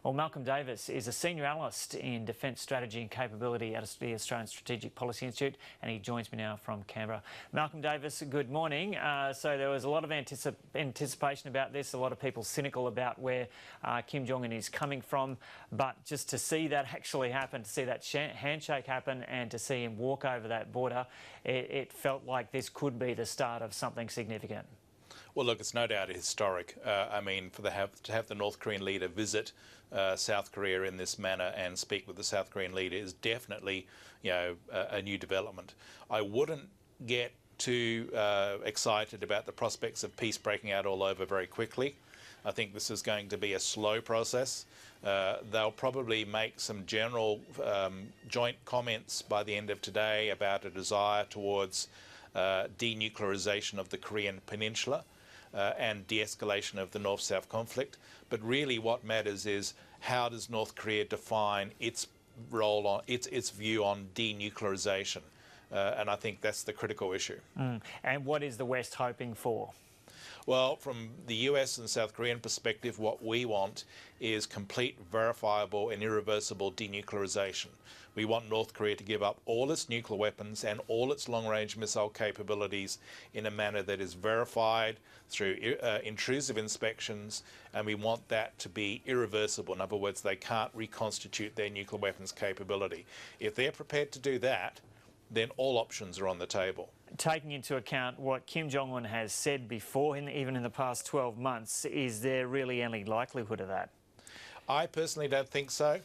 Well, Malcolm Davis is a senior analyst in defence strategy and capability at the Australian Strategic Policy Institute, and he joins me now from Canberra. Malcolm Davis, good morning. So there was a lot of anticipation about this, a lot of people cynical about where Kim Jong is coming from, but just to see that actually happen, to see that handshake happen and to see him walk over that border, it felt like this could be the start of something significant. Well, look, it's no doubt historic. I mean, to have the North Korean leader visit South Korea in this manner and speak with the South Korean leader is definitely, a new development. I wouldn't get too excited about the prospects of peace breaking out all over very quickly. I think this is going to be a slow process. They'll probably make some general joint comments by the end of today about a desire towards denuclearization of the Korean Peninsula and de-escalation of the North-South conflict. But really what matters is how does North Korea define its role on its view on denuclearization, and I think that's the critical issue. And what is the West hoping for? Well, from the US and South Korean perspective, what we want is complete, verifiable and irreversible denuclearization. We want North Korea to give up all its nuclear weapons and all its long-range missile capabilities in a manner that is verified through intrusive inspections, and we want that to be irreversible. In other words, they can't reconstitute their nuclear weapons capability. If they're prepared to do that, then all options are on the table. Taking into account what Kim Jong has said before, even in the past 12 months, is there really any likelihood of that? I personally don't think so,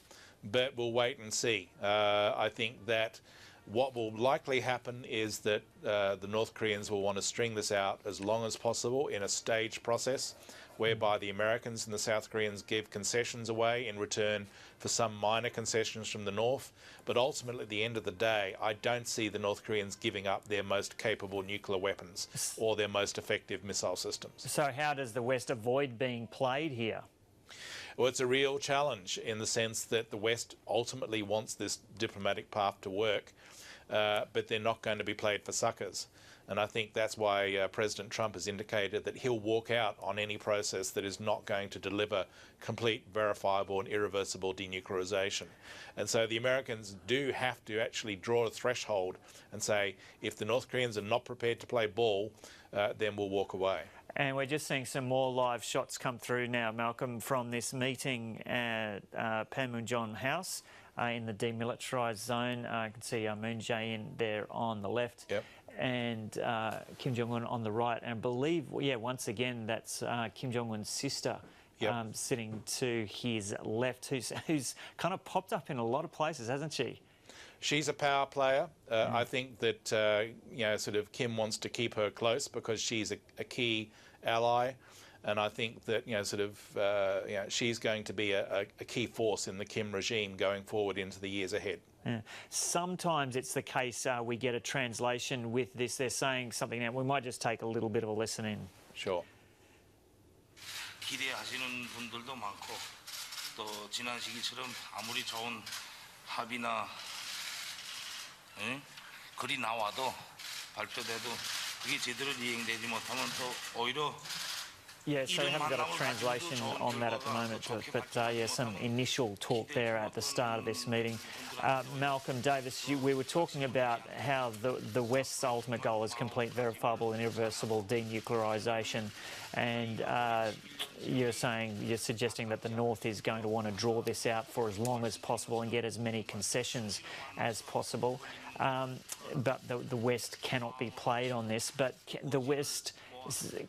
but we'll wait and see. I think that what will likely happen is that the North Koreans will want to string this out as long as possible in a staged process, whereby the Americans and the South Koreans give concessions away in return for some minor concessions from the North. But ultimately, at the end of the day, I don't see the North Koreans giving up their most capable nuclear weapons or their most effective missile systems. So how does the West avoid being played here? Well, it's a real challenge in the sense that the West ultimately wants this diplomatic path to work, but they're not going to be played for suckers. And I think that's why President Trump has indicated that he'll walk out on any process that is not going to deliver complete, verifiable and irreversible denuclearization. And so the Americans do have to actually draw a threshold and say, if the North Koreans are not prepared to play ball, then we'll walk away. And we're just seeing some more live shots come through now, Malcolm, from this meeting at Panmunjom House in the demilitarised zone. I can see Moon Jae-in there on the left. Yep. And Kim Jong-un on the right. And I believe, once again, that's Kim Jong-un's sister. Yep. Sitting to his left, who's kind of popped up in a lot of places, hasn't she? She's a power player. I think that sort of Kim wants to keep her close because she's a key ally, and I think that she's going to be a key force in the Kim regime going forward into the years ahead. Yeah. Sometimes it's the case we get a translation with this. They're saying something now. We might just take a little bit of a listen in. Sure. 기대하시는 분들도 많고 또 지난 시기처럼 아무리 좋은 합의나 글이 나와도 발표돼도 그게 제대로 이행되지 못하면 또 오히려 Yeah, so we haven't got a translation on that at the moment, but some initial talk there at the start of this meeting. Malcolm Davis, we were talking about how the West's ultimate goal is complete, verifiable and irreversible denuclearisation, and you're suggesting that the North is going to want to draw this out for as long as possible and get as many concessions as possible. But the West cannot be played on this, but the West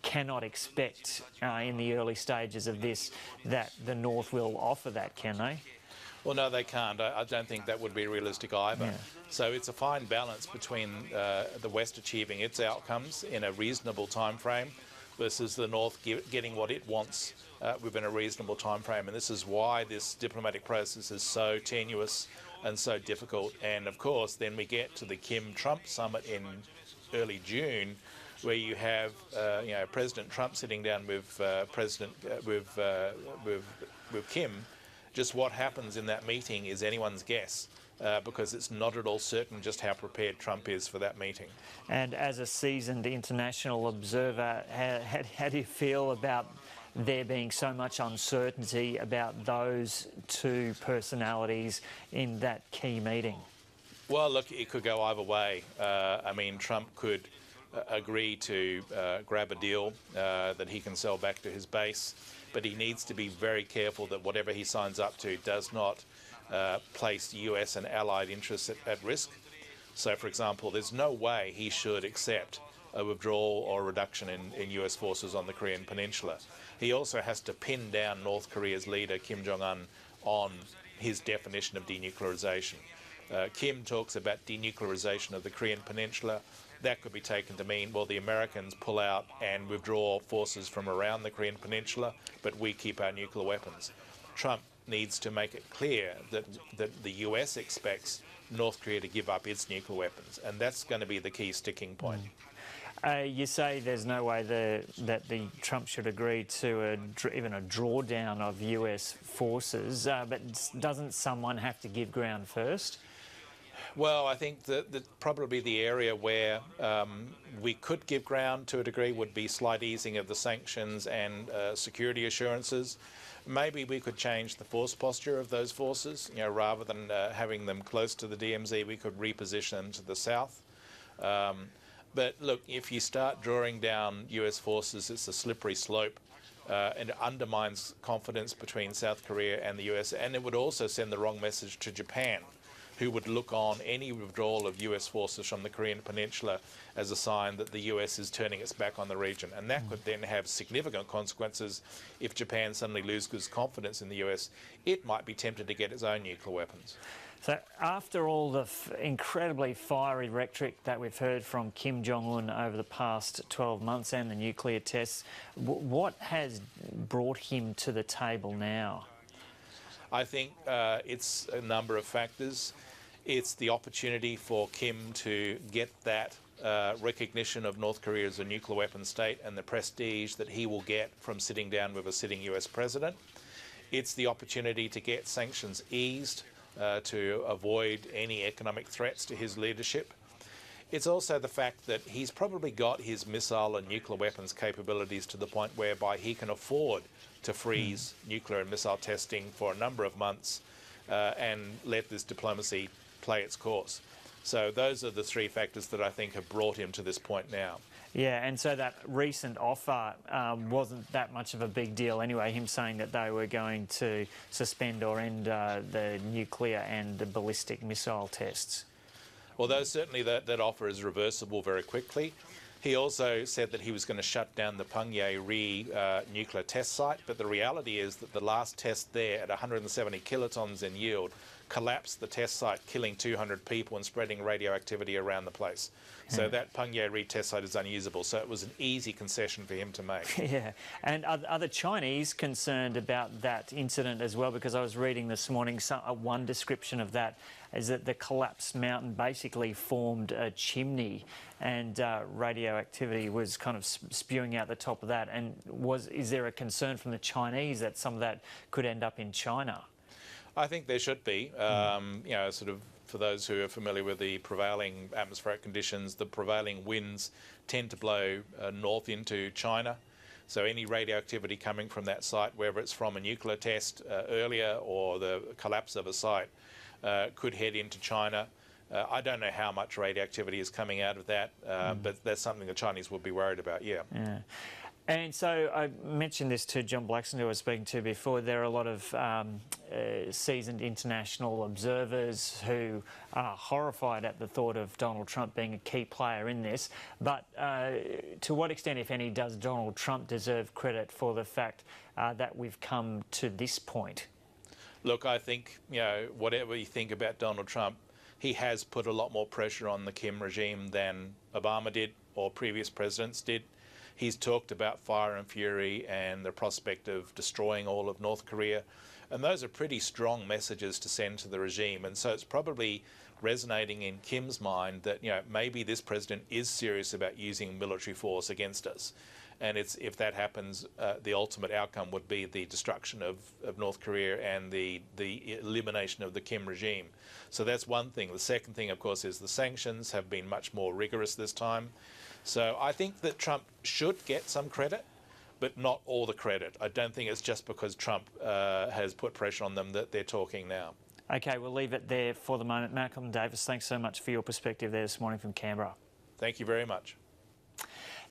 cannot expect in the early stages of this that the North will offer that, can they? Well, no, they can't. I don't think that would be realistic either. Yeah. So it's a fine balance between the West achieving its outcomes in a reasonable time frame versus the North getting what it wants within a reasonable time frame. And this is why this diplomatic process is so tenuous and so difficult. And of course, then we get to the Kim-Trump summit in early June, where you have President Trump sitting down with Kim. Just what happens in that meeting is anyone's guess, because it's not at all certain just how prepared Trump is for that meeting. And as a seasoned international observer, how do you feel about there being so much uncertainty about those two personalities in that key meeting? Well, look, it could go either way. I mean, Trump could agree to grab a deal that he can sell back to his base, but he needs to be very careful that whatever he signs up to does not place US and allied interests at risk. So, for example, there's no way he should accept a withdrawal or reduction in US forces on the Korean Peninsula. He also has to pin down North Korea's leader, Kim Jong-un, on his definition of denuclearization. Kim talks about denuclearization of the Korean Peninsula. That could be taken to mean, well, the Americans pull out and withdraw forces from around the Korean Peninsula, but we keep our nuclear weapons. Trump needs to make it clear that the US expects North Korea to give up its nuclear weapons, and that's going to be the key sticking point. You say there's no way that Trump should agree to even a drawdown of US forces, but doesn't someone have to give ground first? Well, I think that probably the area where we could give ground to a degree would be slight easing of the sanctions and security assurances. Maybe we could change the force posture of those forces. You know, rather than having them close to the DMZ, we could reposition them to the south. But look, if you start drawing down US forces, it's a slippery slope, and it undermines confidence between South Korea and the US, and it would also send the wrong message to Japan, who would look on any withdrawal of US forces from the Korean Peninsula as a sign that the US is turning its back on the region. And that could then have significant consequences. If Japan suddenly loses confidence in the US, it might be tempted to get its own nuclear weapons. So after all the incredibly fiery rhetoric that we've heard from Kim Jong-un over the past 12 months and the nuclear tests, what has brought him to the table now? I think it's a number of factors. It's the opportunity for Kim to get that recognition of North Korea as a nuclear weapon state and the prestige that he will get from sitting down with a sitting US president. It's the opportunity to get sanctions eased to avoid any economic threats to his leadership. It's also the fact that he's probably got his missile and nuclear weapons capabilities to the point whereby he can afford to freeze nuclear and missile testing for a number of months and let this diplomacy play its course. So those are the three factors that I think have brought him to this point now. Yeah, and so that recent offer wasn't that much of a big deal anyway, him saying that they were going to suspend or end the nuclear and the ballistic missile tests. Although certainly that offer is reversible very quickly. He also said that he was going to shut down the Panmunjom nuclear test site, but the reality is that the last test there at 170 kilotons in yield collapsed the test site, killing 200 people and spreading radioactivity around the place. So that Panmunjom test site is unusable. So it was an easy concession for him to make. Yeah, and are the Chinese concerned about that incident as well? Because I was reading this morning, one description of that is that the collapsed mountain basically formed a chimney and radioactivity was kind of spewing out the top of that. And is there a concern from the Chinese that some of that could end up in China? I think there should be. You know, sort of for those who are familiar with the prevailing atmospheric conditions, the prevailing winds tend to blow north into China. So any radioactivity coming from that site, whether it's from a nuclear test earlier or the collapse of a site, could head into China. I don't know how much radioactivity is coming out of that, but that's something the Chinese would be worried about, yeah. And so I mentioned this to John Blackson, who I was speaking to before. There are a lot of seasoned international observers who are horrified at the thought of Donald Trump being a key player in this. But to what extent, if any, does Donald Trump deserve credit for the fact that we've come to this point? Look, I think, you know, whatever you think about Donald Trump, he has put a lot more pressure on the Kim regime than Obama did or previous presidents did. He's talked about fire and fury and the prospect of destroying all of North Korea. And those are pretty strong messages to send to the regime. And so it's probably resonating in Kim's mind that, you know, maybe this president is serious about using military force against us. And if that happens, the ultimate outcome would be the destruction of North Korea and the elimination of the Kim regime. So that's one thing. The second thing, of course, is the sanctions have been much more rigorous this time. So I think that Trump should get some credit. but not all the credit. I don't think it's just because Trump has put pressure on them that they're talking now. Okay, we'll leave it there for the moment. Malcolm Davis, thanks so much for your perspective there this morning from Canberra. Thank you very much.